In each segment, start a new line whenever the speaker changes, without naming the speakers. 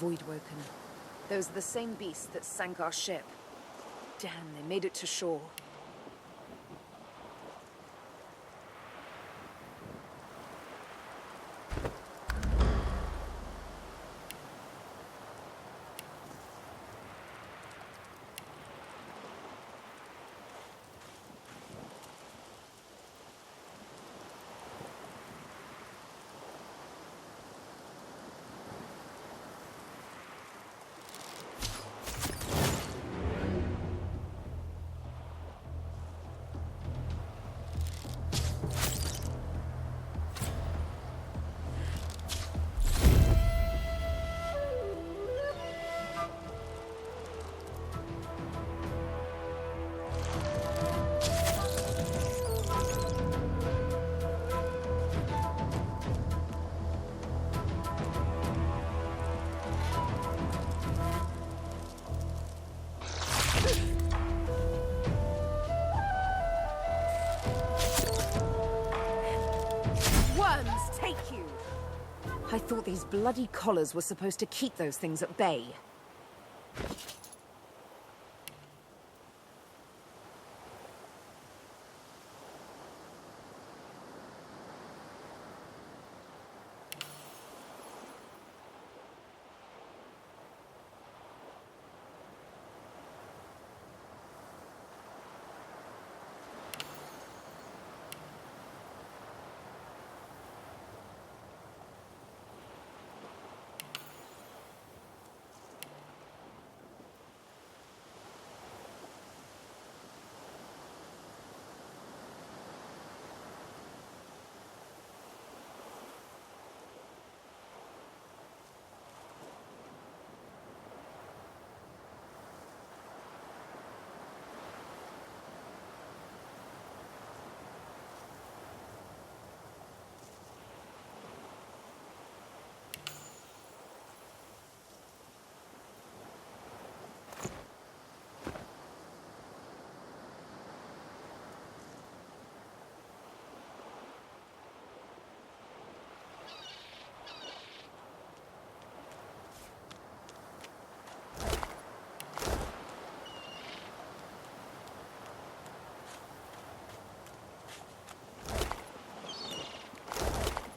Voidwoken. Those are the same beasts that sank our ship. Damn, they made it to shore. I thought these bloody collars were supposed to keep those things at bay.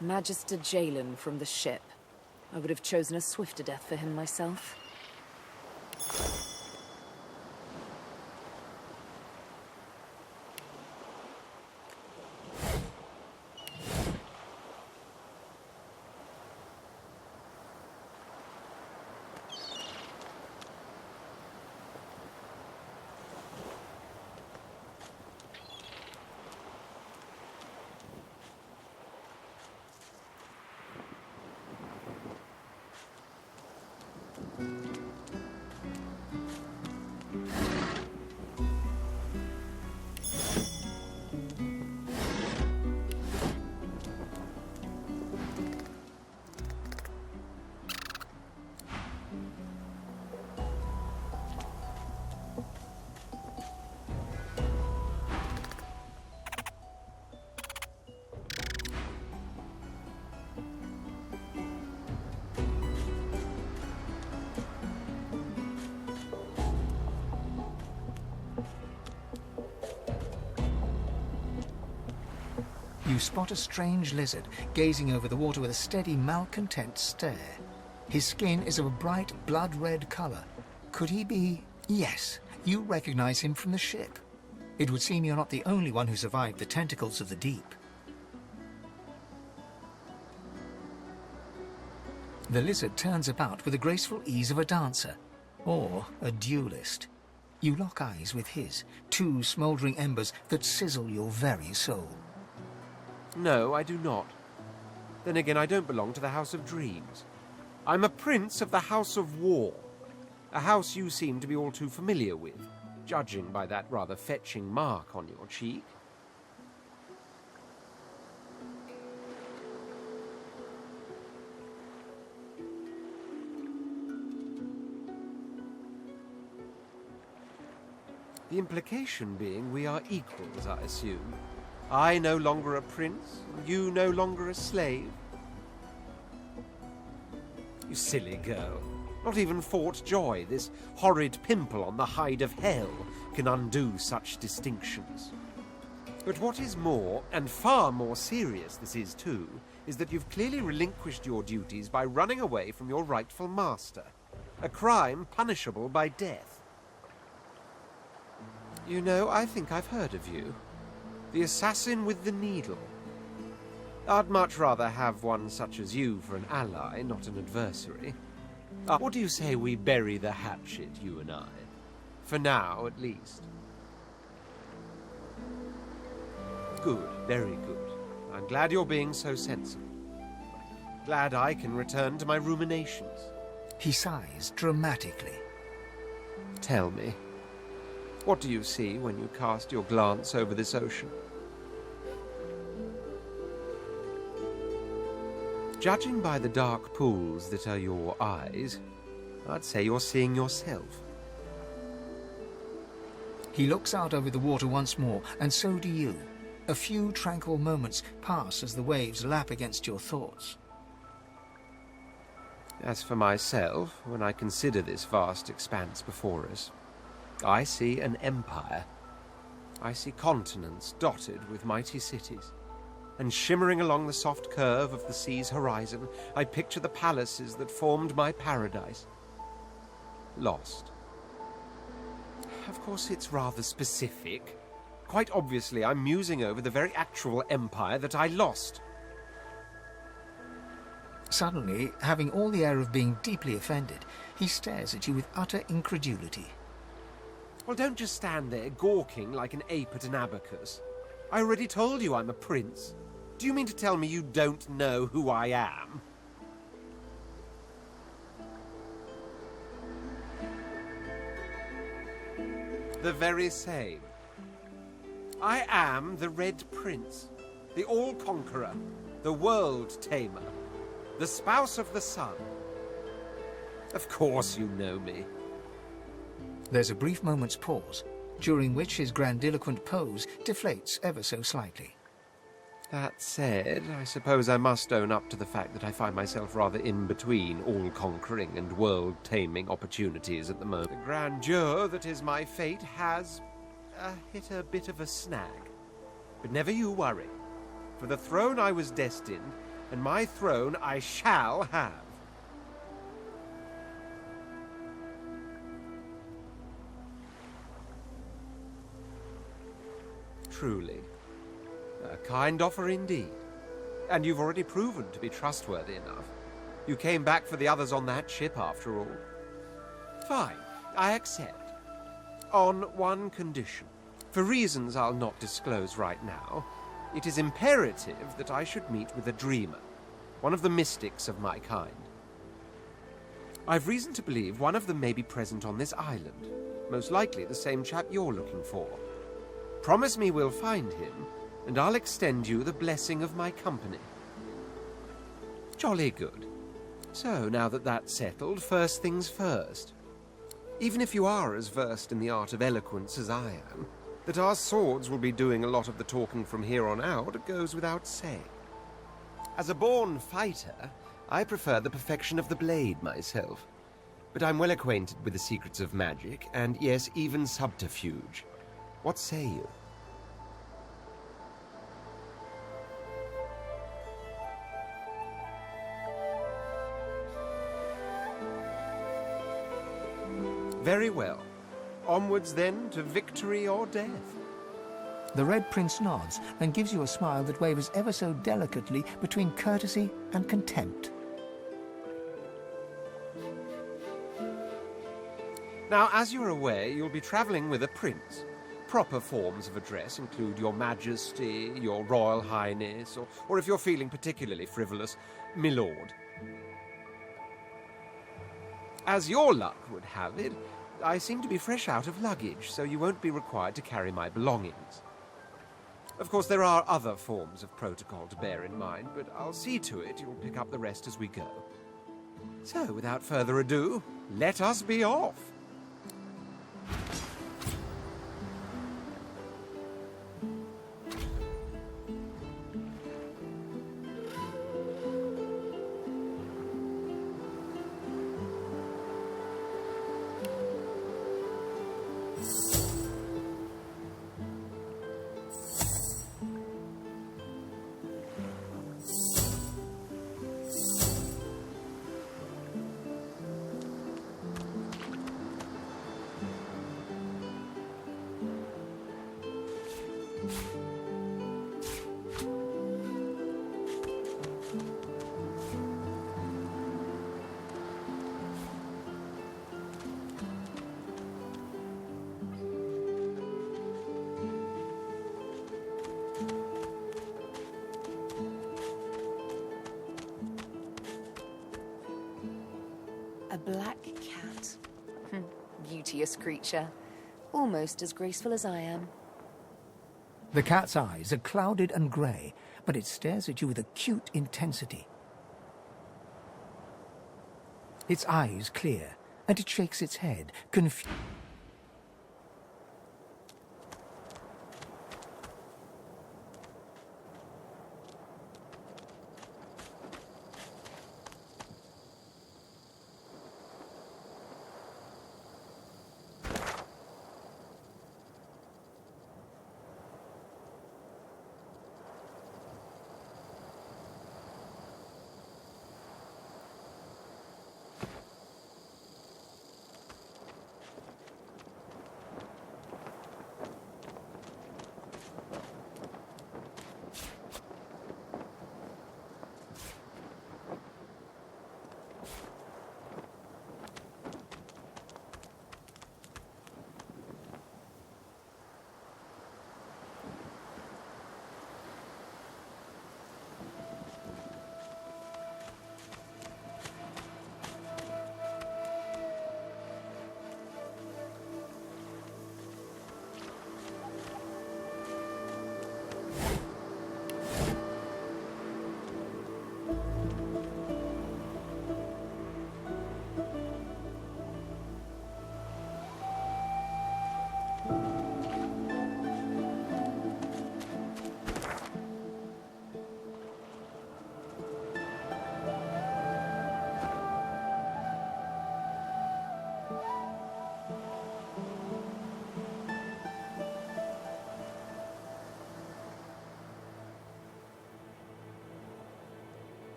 Magister Jalen from the ship. I would have chosen a swifter death for him myself.
You spot a strange lizard gazing over the water with a steady, malcontent stare. His skin is of a bright, blood-red color. Could he be... Yes, you recognize him from the ship. It would seem you're not the only one who survived the tentacles of the deep. The lizard turns about with the graceful ease of a dancer, or a duelist. You lock eyes with his, two smouldering embers that sizzle your very soul.
No, I do not. Then again, I don't belong to the House of Dreams. I'm a prince of the House of War, a house you seem to be all too familiar with, judging by that rather fetching mark on your cheek. The implication being we are equals, I assume. I no longer a prince, you no longer a slave. You silly girl. Not even Fort Joy, this horrid pimple on the hide of hell, can undo such distinctions. But what is more, and far more serious this is too, is that you've clearly relinquished your duties by running away from your rightful master. A crime punishable by death. You know, I think I've heard of you. The assassin with the needle. I'd much rather have one such as you for an ally, not an adversary. What do you say we bury the hatchet, you and I? For now, at least. Good, very good. I'm glad you're being so sensible. Glad I can return to my ruminations.
He sighs dramatically.
Tell me, what do you see when you cast your glance over this ocean? Judging by the dark pools that are your eyes, I'd say you're seeing yourself.
He looks out over the water once more, and so do you. A few tranquil moments pass as the waves lap against your thoughts.
As for myself, when I consider this vast expanse before us, I see an empire. I see continents dotted with mighty cities. And shimmering along the soft curve of the sea's horizon, I picture the palaces that formed my paradise. Lost. Of course, it's rather specific. Quite obviously, I'm musing over the very actual empire that I lost.
Suddenly, having all the air of being deeply offended, he stares at you with utter incredulity.
Well, don't just stand there gawking like an ape at an abacus. I already told you I'm a prince. Do you mean to tell me you don't know who I am? The very same. I am the Red Prince, the All-Conqueror, the World-Tamer, the Spouse of the Sun. Of course you know me.
There's a brief moment's pause, during which his grandiloquent pose deflates ever so slightly.
That said, I suppose I must own up to the fact that I find myself rather in between all-conquering and world-taming opportunities at the moment. The grandeur that is my fate has hit a bit of a snag. But never you worry. For the throne I was destined, and my throne I shall have. Truly. A kind offer indeed. And you've already proven to be trustworthy enough. You came back for the others on that ship, after all. Fine, I accept. On one condition. For reasons I'll not disclose right now, it is imperative that I should meet with a dreamer, one of the mystics of my kind. I've reason to believe one of them may be present on this island, most likely the same chap you're looking for. Promise me we'll find him, and I'll extend you the blessing of my company. Jolly good. So, now that that's settled, first things first. Even if you are as versed in the art of eloquence as I am, that our swords will be doing a lot of the talking from here on out goes without saying. As a born fighter, I prefer the perfection of the blade myself. But I'm well acquainted with the secrets of magic, and yes, even subterfuge. What say you? Very well. Onwards, then, to victory or death.
The Red Prince nods and gives you a smile that wavers ever so delicately between courtesy and contempt.
Now, as you're aware, you'll be travelling with a prince. Proper forms of address include Your Majesty, Your Royal Highness, or if you're feeling particularly frivolous, My Lord. As your luck would have it, I seem to be fresh out of luggage, so you won't be required to carry my belongings. Of course, there are other forms of protocol to bear in mind, but I'll see to it you'll pick up the rest as we go. So, without further ado, let us be off.
A black cat. Beauteous creature. Almost as graceful as I am.
The cat's eyes are clouded and grey, but it stares at you with acute intensity. Its eyes clear, and it shakes its head, confused.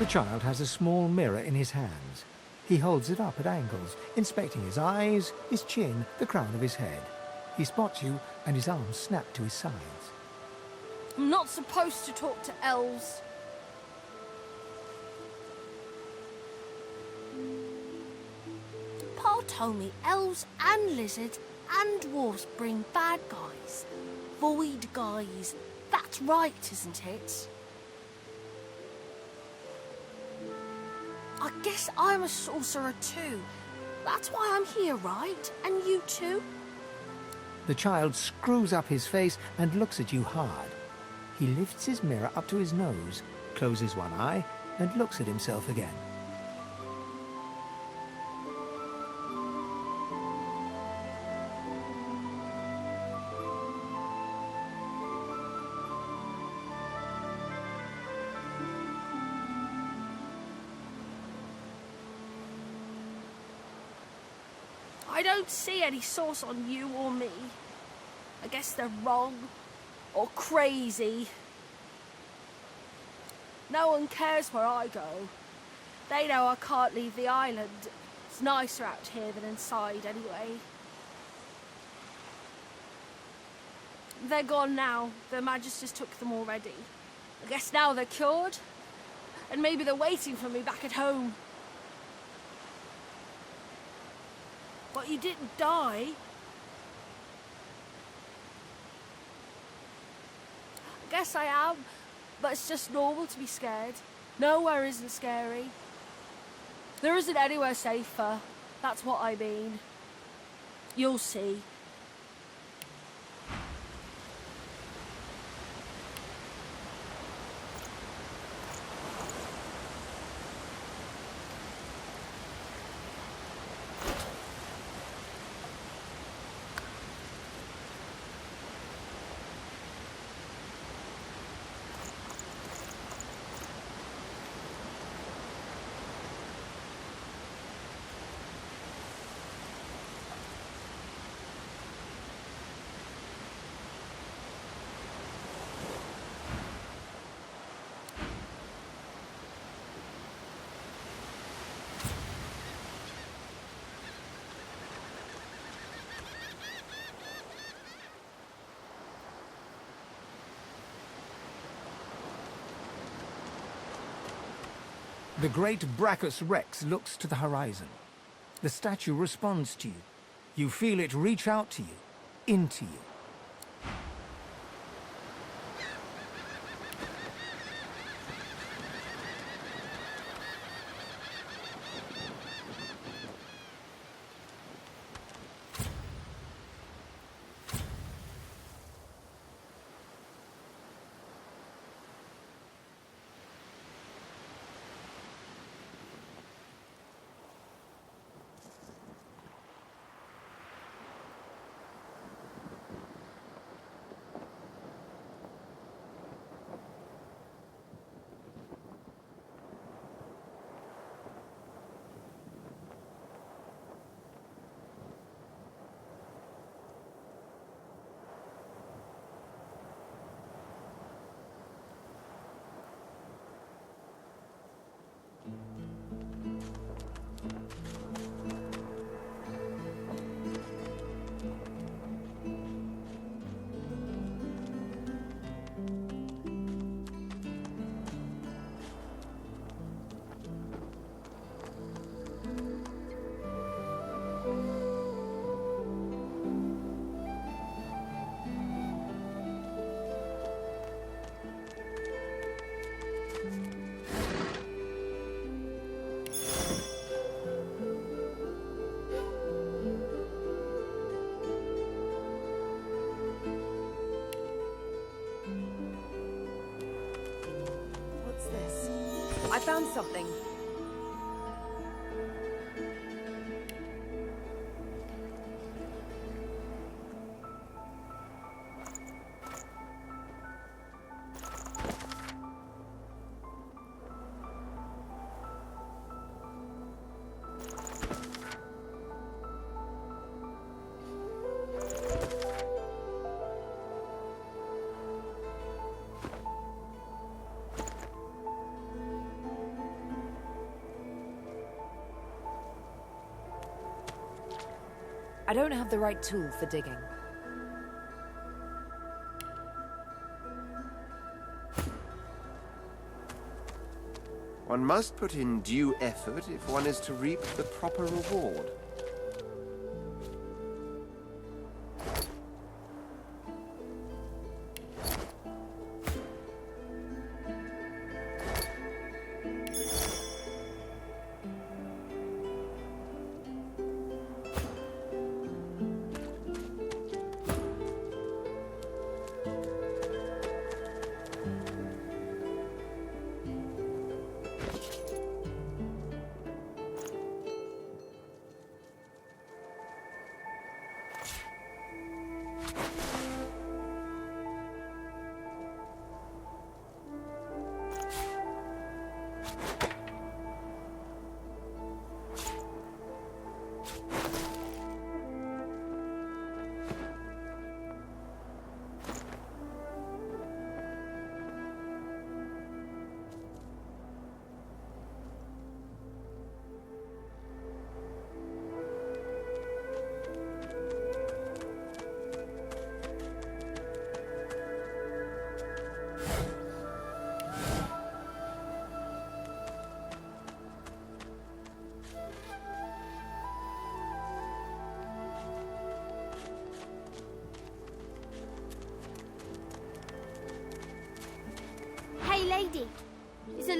The child has a small mirror in his hands. He holds it up at angles, inspecting his eyes, his chin, the crown of his head. He spots you, and his arms snap to his sides.
I'm not supposed to talk to elves. Pa told me elves and lizards and dwarves bring bad guys. Void guys. That's right, isn't it? I guess I'm a sorcerer too. That's why I'm here, right? And you too?
The child screws up his face and looks at you hard. He lifts his mirror up to his nose, closes one eye, and looks at himself again.
I don't see any sauce on you or me. I guess they're wrong or crazy. No one cares where I go. They know I can't leave the island. It's nicer out here than inside, anyway. They're gone now. The Magisters took them already. I guess now they're cured. And maybe they're waiting for me back at home. But you didn't die. I guess I am, but it's just normal to be scared. Nowhere isn't scary. There isn't anywhere safer. That's what I mean. You'll see.
The great Brachus Rex looks to the horizon. The statue responds to you. You feel it reach out to you, into you.
I found something. I don't have the right tool for digging.
One must put in due effort if one is to reap the proper reward.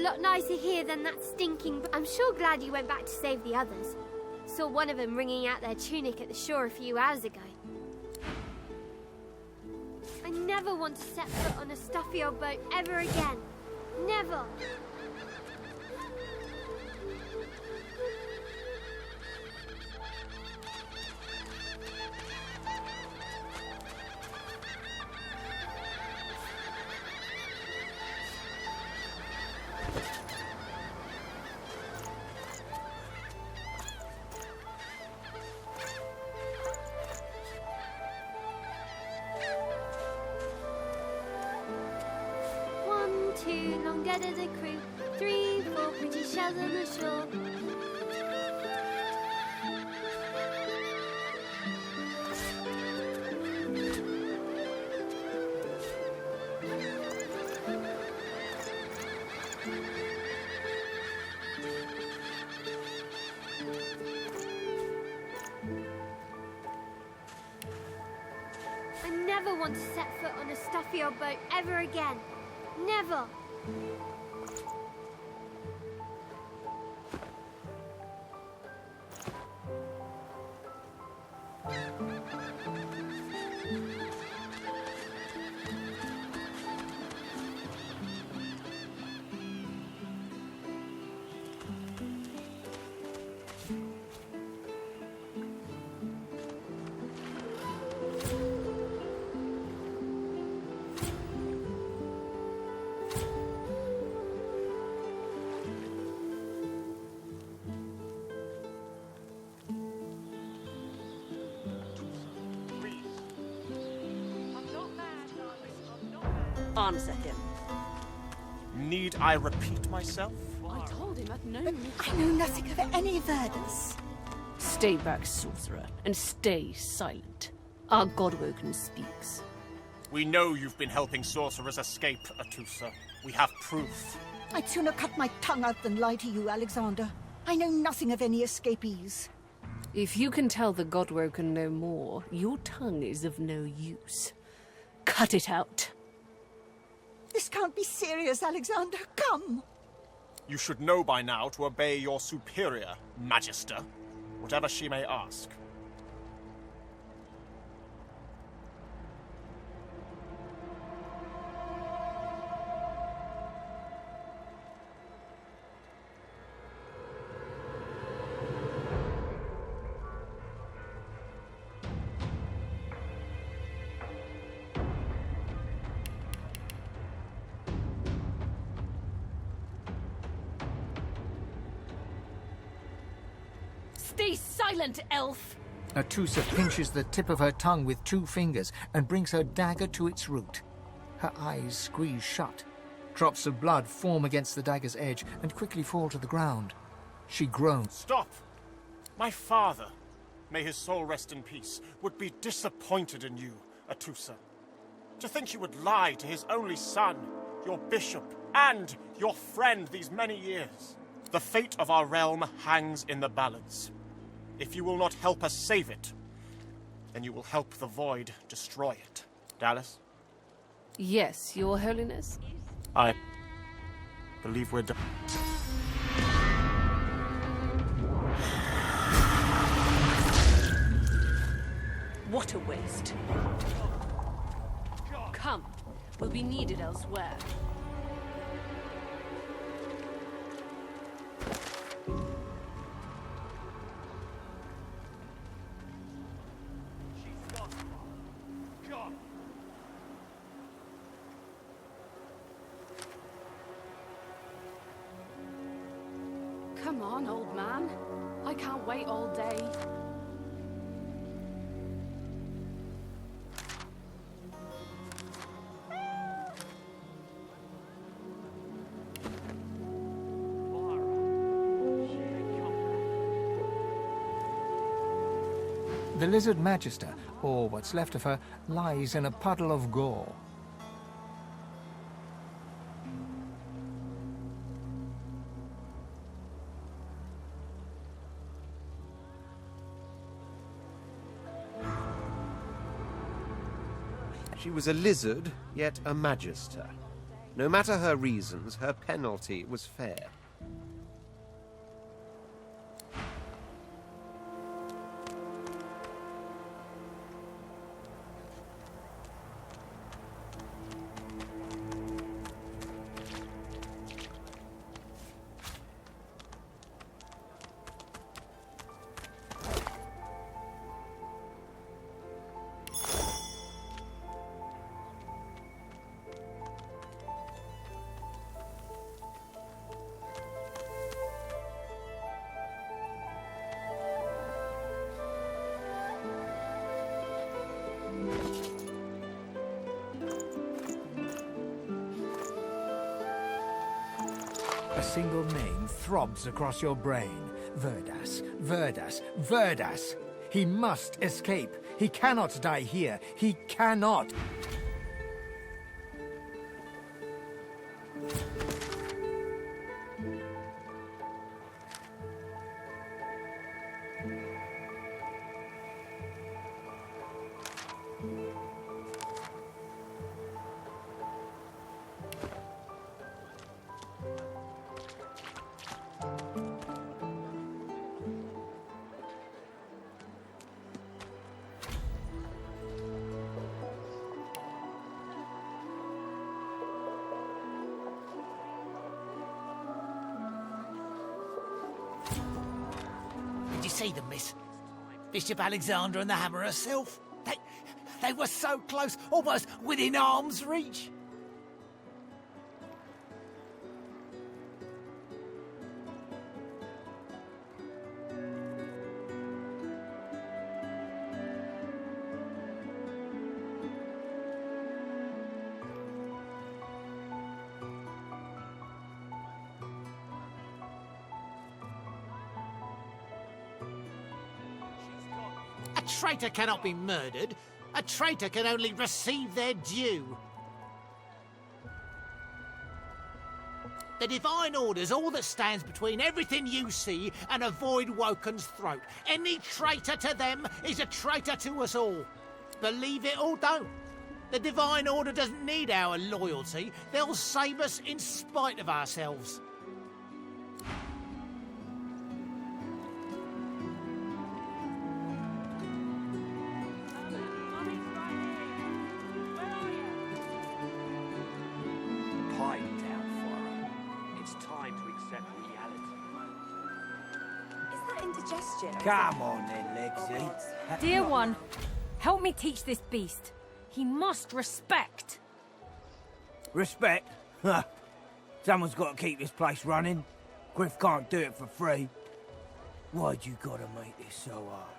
lot nicer here than that stinking... I'm sure glad you went back to save the others. Saw one of them wringing out their tunic at the shore a few hours ago. I never want to set foot on a stuffy old boat ever again. Never. Two long dead of the crew, 3, 4 pretty shells on the shore. I never want to set foot on a stuffy old boat ever again. Never.
Answer him.
Need I repeat myself?
I told him I'd known you.
I know nothing of any verdus.
Stay back, sorcerer, and stay silent. Our Godwoken speaks.
We know you've been helping sorcerers escape, Atusa. We have proof.
I'd sooner cut my tongue out than lie to you, Alexander. I know nothing of any escapees.
If you can tell the Godwoken no more, your tongue is of no use. Cut it out.
This can't be serious, Alexander. Come.
You should know by now to obey your superior, Magister, whatever she may ask.
Stay silent, elf!
Atusa pinches the tip of her tongue with 2 fingers and brings her dagger to its root. Her eyes squeeze shut. Drops of blood form against the dagger's edge and quickly fall to the ground. She groans.
Stop! My father, may his soul rest in peace, would be disappointed in you, Atusa. To think you would lie to his only son, your bishop, and your friend these many years. The fate of our realm hangs in the balance. If you will not help us save it, then you will help the Void destroy it. Dallas?
Yes, Your Holiness?
I believe we're done.
What a waste. Come, we'll be needed elsewhere.
Come on, old man. I can't wait all day.
The lizard magister, or what's left of her, lies in a puddle of gore.
She was a lizard, yet a magister. No matter her reasons, her penalty was fair.
A single name throbs across your brain. Verdas, Verdas, Verdas. He must escape. He cannot die here. He cannot.
Did you see them, miss? Bishop Alexander and the Hammer herself. They were so close, almost within arm's reach. A traitor cannot be murdered. A traitor can only receive their due. The Divine Order's all that stands between everything you see and avoid Woken's throat. Any traitor to them is a traitor to us all. Believe it or don't. The Divine Order doesn't need our loyalty. They'll save us in spite of ourselves.
Pipe down, Flora. It's time to accept reality.
Is that indigestion?
Come on then, Lexi.
Dear one, help me teach this beast. He must respect.
Respect? Huh. Someone's got to keep this place running. Griff can't do it for free. Why'd you gotta make this so hard?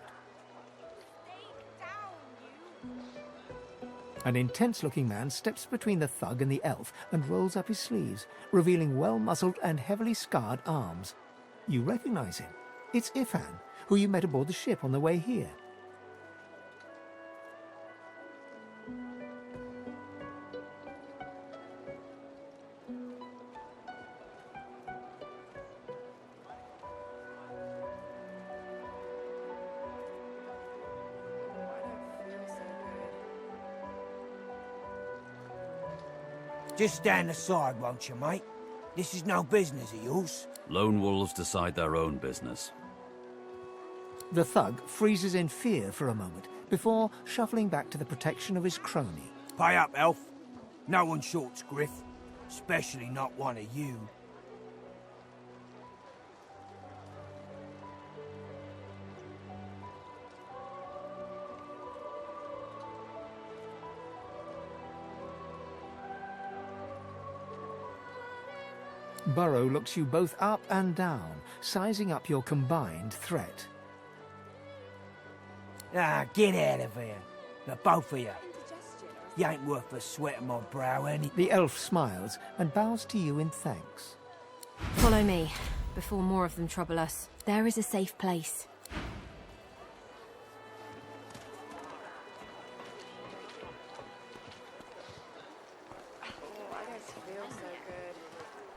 An intense-looking man steps between the thug and the elf and rolls up his sleeves, revealing well-muscled and heavily scarred arms. You recognize him. It's Ifan, who you met aboard the ship on the way here.
Just stand aside, won't you, mate? This is no business of yours.
Lone wolves decide their own business.
The thug freezes in fear for a moment before shuffling back to the protection of his crony.
Pay up, elf. No one shorts Griff. Especially not one of you.
Burrow looks you both up and down, sizing up your combined threat.
Ah, get out of here. The both of you. You ain't worth the sweat of my brow, any.
The elf smiles and bows to you in thanks.
Follow me, before more of them trouble us. There is a safe place.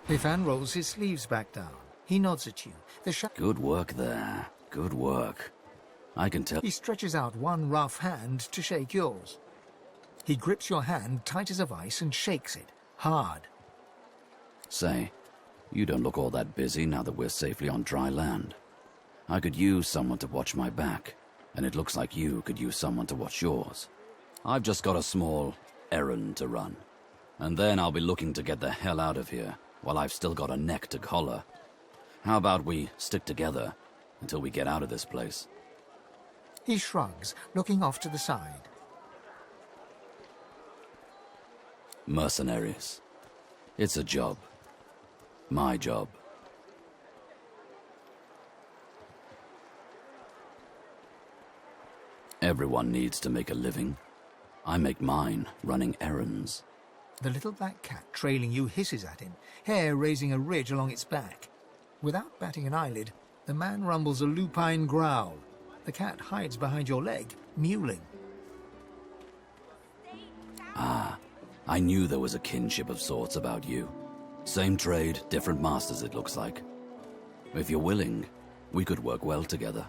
Ifan rolls his sleeves back down. He nods at you.
Good work there. Good work. I can tell.
He stretches out one rough hand to shake yours. He grips your hand tight as a vice and shakes it, hard.
Say, you don't look all that busy now that we're safely on dry land. I could use someone to watch my back, and it looks like you could use someone to watch yours. I've just got a small errand to run, and then I'll be looking to get the hell out of here while I've still got a neck to collar. How about we stick together until we get out of this place?
He shrugs, looking off to the side.
Mercenaries. It's a job. My job. Everyone needs to make a living. I make mine running errands.
The little black cat trailing you hisses at him, hair raising a ridge along its back. Without batting an eyelid, the man rumbles a lupine growl. The cat hides behind your leg, mewling.
Ah, I knew there was a kinship of sorts about you. Same trade, different masters, it looks like. If you're willing, we could work well together.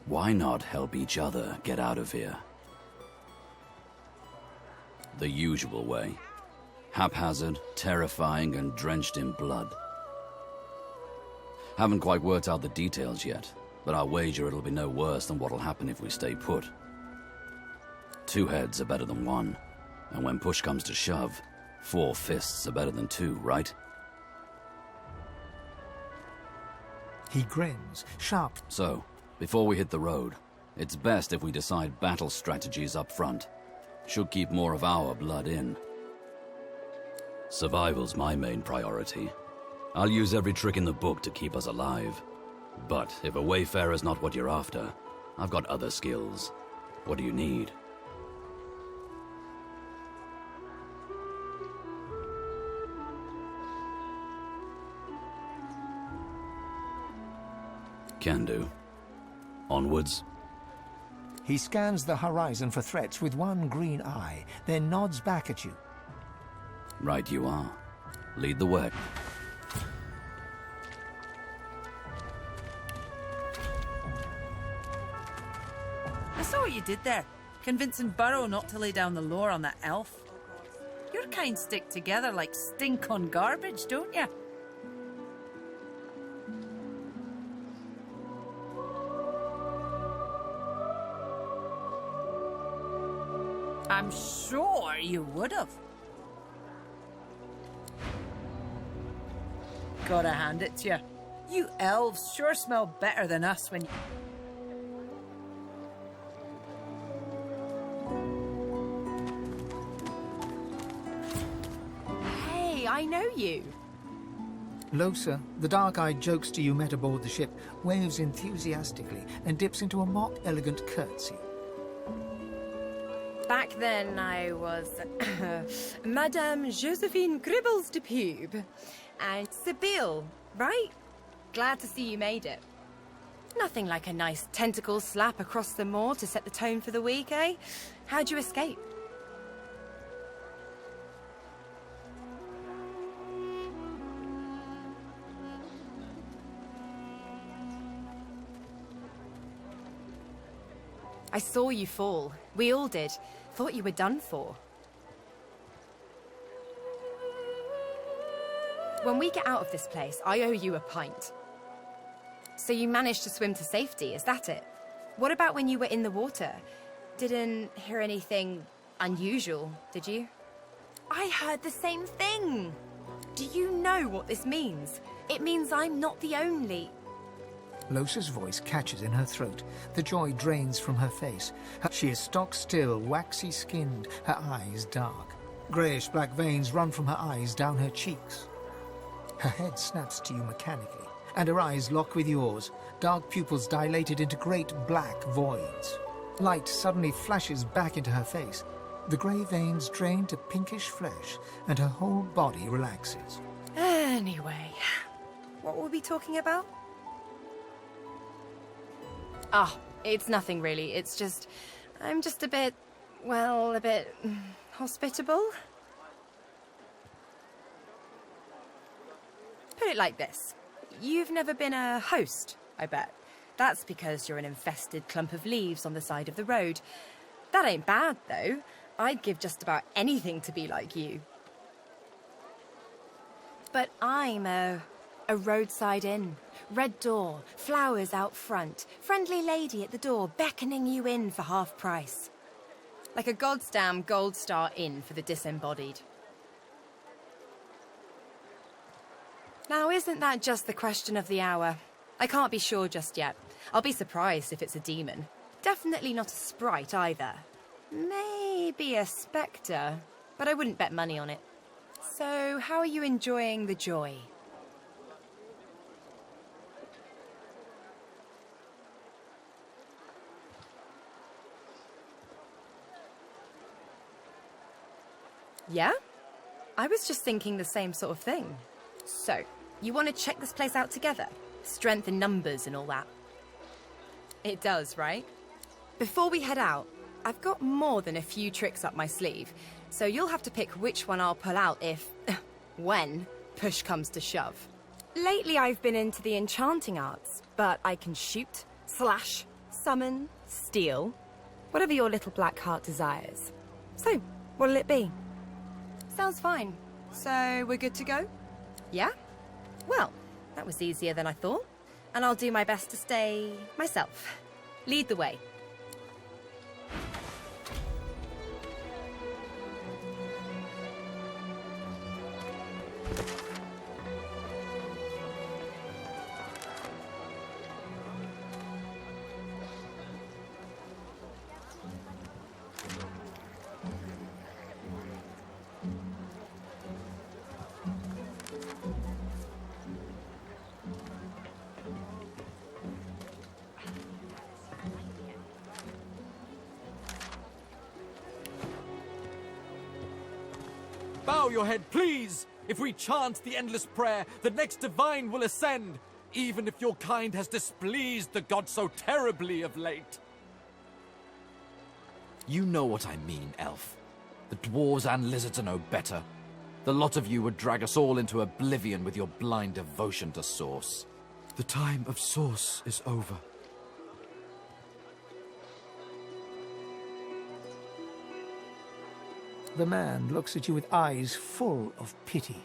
Why not help each other get out of here? The usual way. Haphazard, terrifying, and drenched in blood. Haven't quite worked out the details yet, but I'll wager it'll be no worse than what'll happen if we stay put. 2 heads are better than 1, and when push comes to shove, 4 fists are better than 2, right?
He grins, sharp.
So, before we hit the road, it's best if we decide battle strategies up front. Should keep more of our blood in. Survival's my main priority. I'll use every trick in the book to keep us alive. But if a wayfarer's not what you're after, I've got other skills. What do you need? Can do. Onwards.
He scans the horizon for threats with one green eye, then nods back at you.
Right you are. Lead the way.
I saw what you did there, convincing Burrow not to lay down the law on that elf. Your kind stick together like stink on garbage, don't you? I'm sure you would have. Gotta hand it to you. You elves sure smell better than us when you...
Hey, I know you.
Losa, the dark-eyed jokester you met aboard the ship, waves enthusiastically and dips into a mock elegant curtsy.
Back then I was Madame Josephine Gribbles de Pube. And Sibylle, right? Glad to see you made it. Nothing like a nice tentacle slap across the moor to set the tone for the week, eh? How'd you escape? I saw you fall. We all did. Thought you were done for. When we get out of this place, I owe you a pint. So you managed to swim to safety, is that it? What about when you were in the water? Didn't hear anything unusual, did you? I heard the same thing. Do you know what this means? It means I'm not the only...
Losa's voice catches in her throat. The joy drains from her face. She is stock-still, waxy-skinned, her eyes dark. Greyish-black veins run from her eyes down her cheeks. Her head snaps to you mechanically, and her eyes lock with yours, dark pupils dilated into great black voids. Light suddenly flashes back into her face. The grey veins drain to pinkish flesh, and her whole body relaxes.
Anyway, what were we talking about? Ah, it's nothing really. It's just... I'm just a bit... well, a bit... hospitable? Put it like this. You've never been a host, I bet. That's because you're an infested clump of leaves on the side of the road. That ain't bad, though. I'd give just about anything to be like you. But I'm a roadside inn. Red door, flowers out front, friendly lady at the door beckoning you in for half price. Like a goddamn gold star inn for the disembodied. Now, isn't that just the question of the hour? I can't be sure just yet. I'll be surprised if it's a demon. Definitely not a sprite either. Maybe a spectre, but I wouldn't bet money on it. So, how are you enjoying the joy? Yeah? I was just thinking the same sort of thing. So, you want to check this place out together? Strength in numbers and all that. It does, right? Before we head out, I've got more than a few tricks up my sleeve, so you'll have to pick which one I'll pull out if, when, push comes to shove. Lately I've been into the enchanting arts, but I can shoot, slash, summon, steal, whatever your little black heart desires. So, what'll it be? Sounds fine. So, we're good to go? Yeah? Well, that was easier than I thought. And I'll do my best to stay myself. Lead the way.
Bow your head, please! If we chant the endless prayer, the next divine will ascend, even if your kind has displeased the god so terribly of late.
You know what I mean, elf. The dwarves and lizards are no better. The lot of you would drag us all into oblivion with your blind devotion to Source.
The time of Source is over.
The man looks at you with eyes full of pity.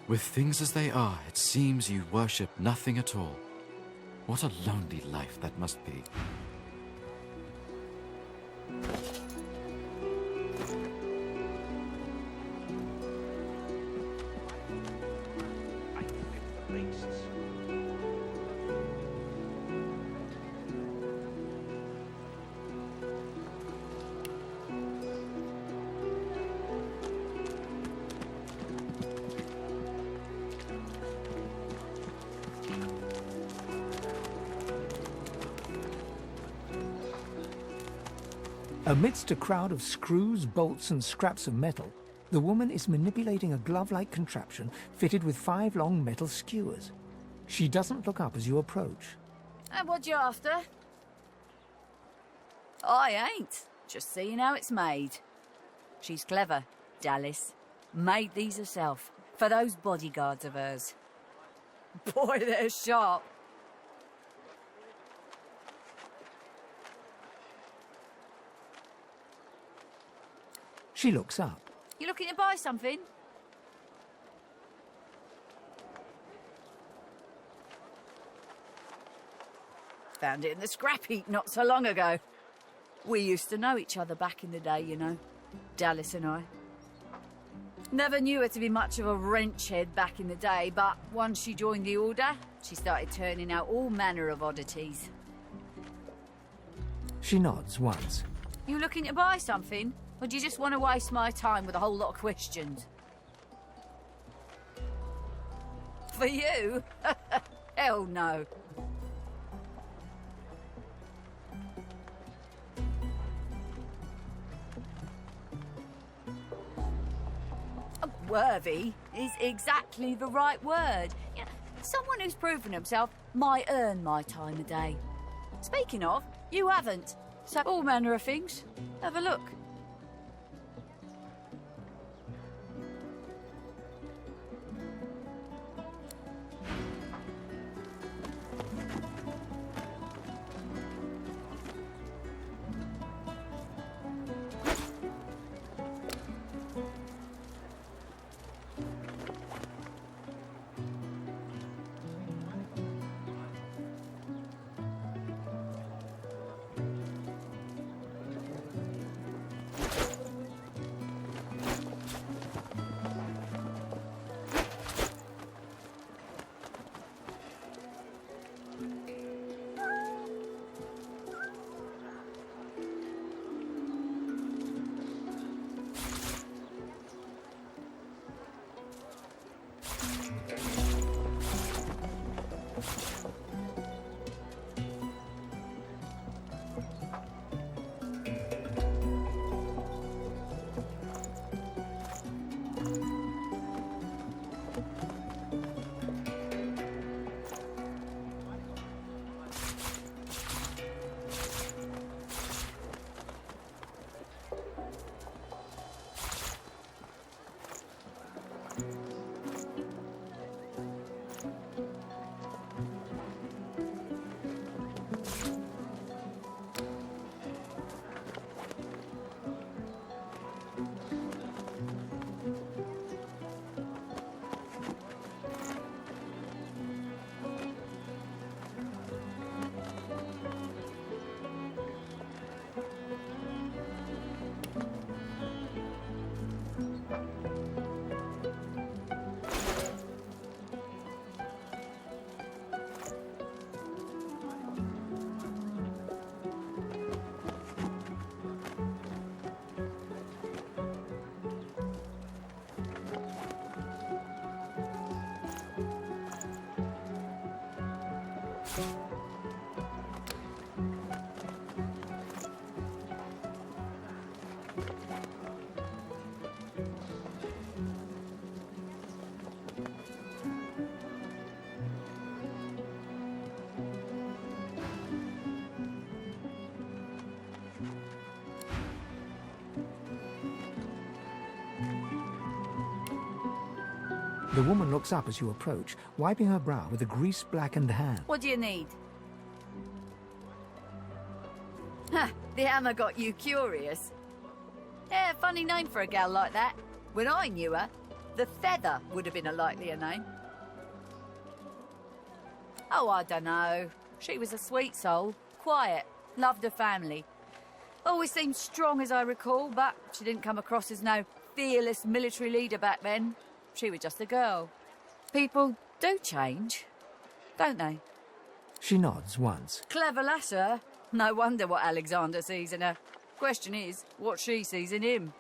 With things as they are, it seems you worship nothing at all. What a lonely life that must be.
Amidst a crowd of screws, bolts, and scraps of metal, the woman is manipulating a glove-like contraption fitted with 5 long metal skewers. She doesn't look up as you approach.
And what you after? I ain't. Just seeing how it's made. She's clever, Dallas. Made these herself, for those bodyguards of hers. Boy, they're sharp.
She looks up.
You looking to buy something? Found it in the scrap heap not so long ago. We used to know each other back in the day, you know. Dallas and I. Never knew her to be much of a wrench head back in the day, but once she joined the Order, she started turning out all manner of oddities.
She nods once.
You looking to buy something? Or do you just want to waste my time with a whole lot of questions? For you? Hell no. Worthy is exactly the right word. You know, someone who's proven himself might earn my time of day. Speaking of, you haven't. So all manner of things. Have a look.
The woman looks up as you approach, wiping her brow with a grease-blackened hand.
What do you need? Ha! The hammer got you curious. Yeah, funny name for a gal like that. When I knew her, the Feather would have been a likelier name. Oh, I dunno. She was a sweet soul, quiet, loved her family. Always seemed strong as I recall, but she didn't come across as no fearless military leader back then. She was just a girl. People do change, don't they?
She nods once.
Clever lass, her. No wonder what Alexander sees in her. Question is, what she sees in him.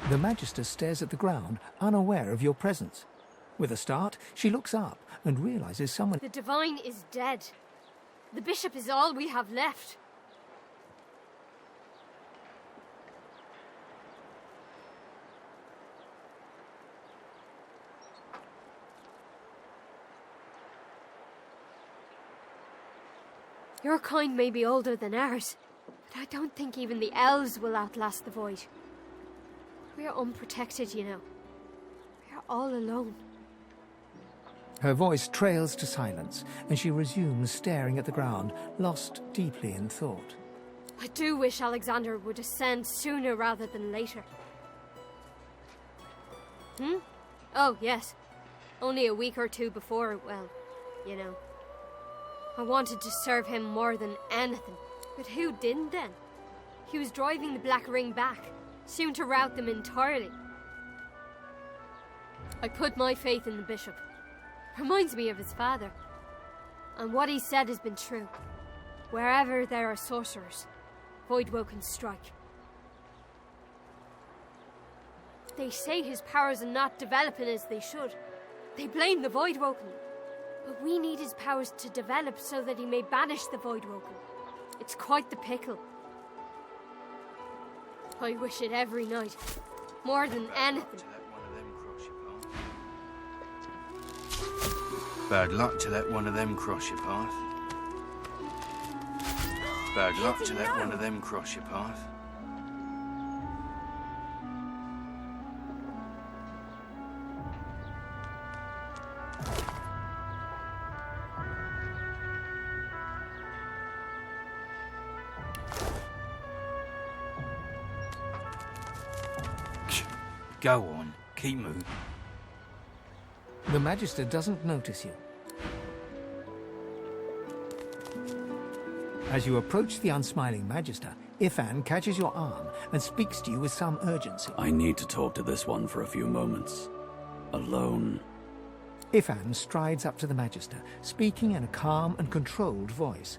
The Magister stares at the ground, unaware of your presence. With a start, she looks up and realizes someone...
The Divine is dead. The Bishop is all we have left. Your kind may be older than ours, but I don't think even the elves will outlast the void. We are unprotected, you know. We are all alone.
Her voice trails to silence, and she resumes staring at the ground, lost deeply in thought.
I do wish Alexander would ascend sooner rather than later. Oh, yes. Only a week or two before, well, you know. I wanted to serve him more than anything. But who didn't then? He was driving the Black Ring back, soon to rout them entirely. I put my faith in the Bishop. Reminds me of his father. And what he said has been true. Wherever there are sorcerers, Voidwoken strike. They say his powers are not developing as they should. They blame the Voidwoken. But we need his powers to develop so that he may banish the Voidwoken. It's quite the pickle. I wish it every night. More than anything.
Bad luck to let one of them cross your path. Bad luck to let one of them cross your path. Go on, keep moving.
The Magister doesn't notice you. As you approach the unsmiling Magister, Ifan catches your arm and speaks to you with some urgency.
I need to talk to this one for a few moments. Alone.
Ifan strides up to the Magister, speaking in a calm and controlled voice.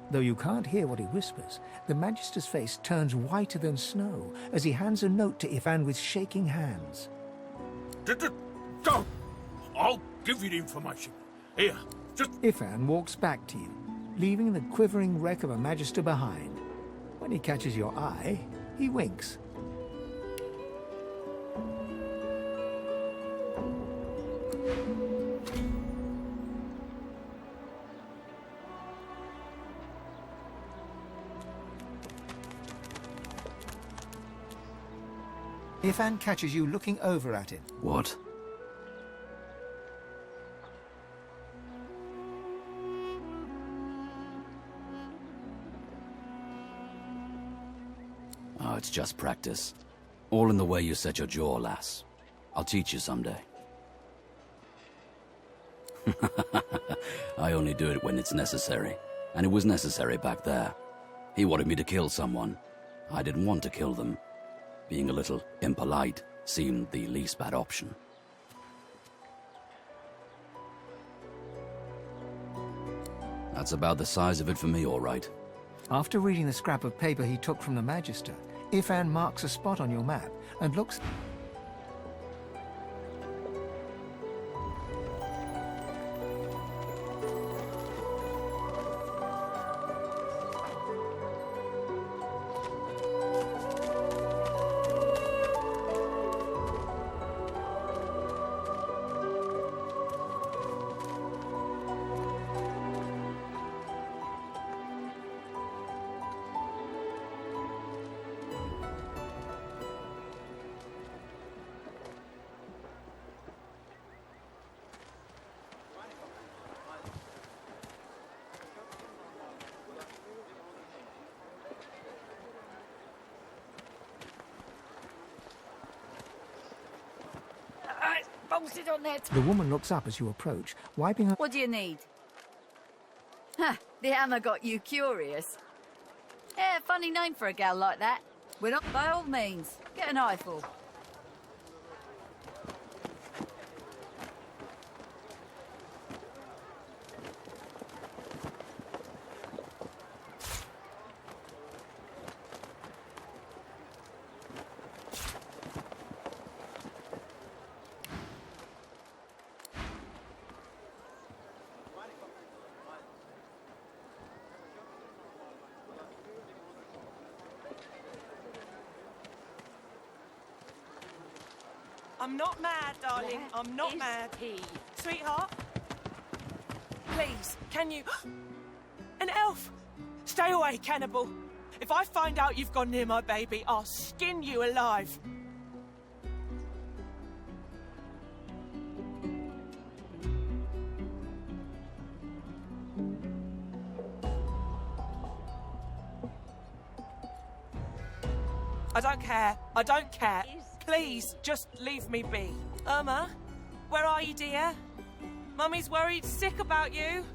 Though you can't hear what he whispers, the Magister's face turns whiter than snow as he hands a note to Ifan with shaking hands.
Don't! I'll give you the information. Here, just...
Ifan walks back to you, leaving the quivering wreck of a Magister behind. When he catches your eye, he winks. Ifan catches you looking over at him.
What? Oh, it's just practice. All in the way you set your jaw, lass. I'll teach you someday. I only do it when it's necessary. And it was necessary back there. He wanted me to kill someone. I didn't want to kill them. Being a little impolite seemed the least bad option. That's about the size of it for me, all right.
After reading the scrap of paper he took from the Magister, Ifan marks a spot on your map and looks...
Bolted on there.
The woman looks up as you approach, wiping her...
What do you need? Ha! The hammer got you curious. Yeah, funny name for a gal like that. We're not... By all means, get an eyeful.
I'm not mad, darling. I'm not mad. Sweetheart? Please, can you... An elf! Stay away, cannibal. If I find out you've gone near my baby, I'll skin you alive. I don't care. I don't care. Please, just leave me be. Irma, where are you, dear? Mummy's worried sick about you.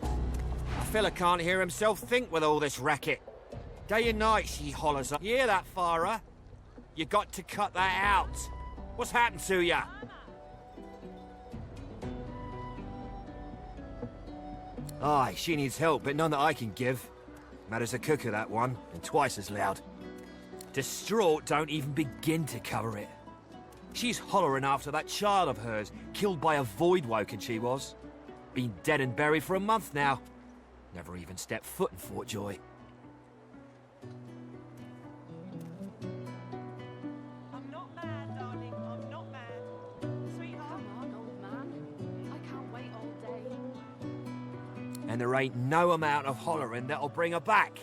I fella can't hear himself think with all this racket. Day and night she hollers up. You hear that, Farah? You got to cut that out. What's happened to ya? Aye, she needs help, but none that I can give. Mad as a cooker, that one, and twice as loud. Distraught don't even begin to cover it. She's hollering after that child of hers, killed by a void woken she was. Been dead and buried for a month now. Never even stepped foot in Fort Joy.
I'm not mad, darling. I'm not mad. Sweetheart.
Come on, old man. I can't wait all day.
And there ain't no amount of hollering that'll bring her back.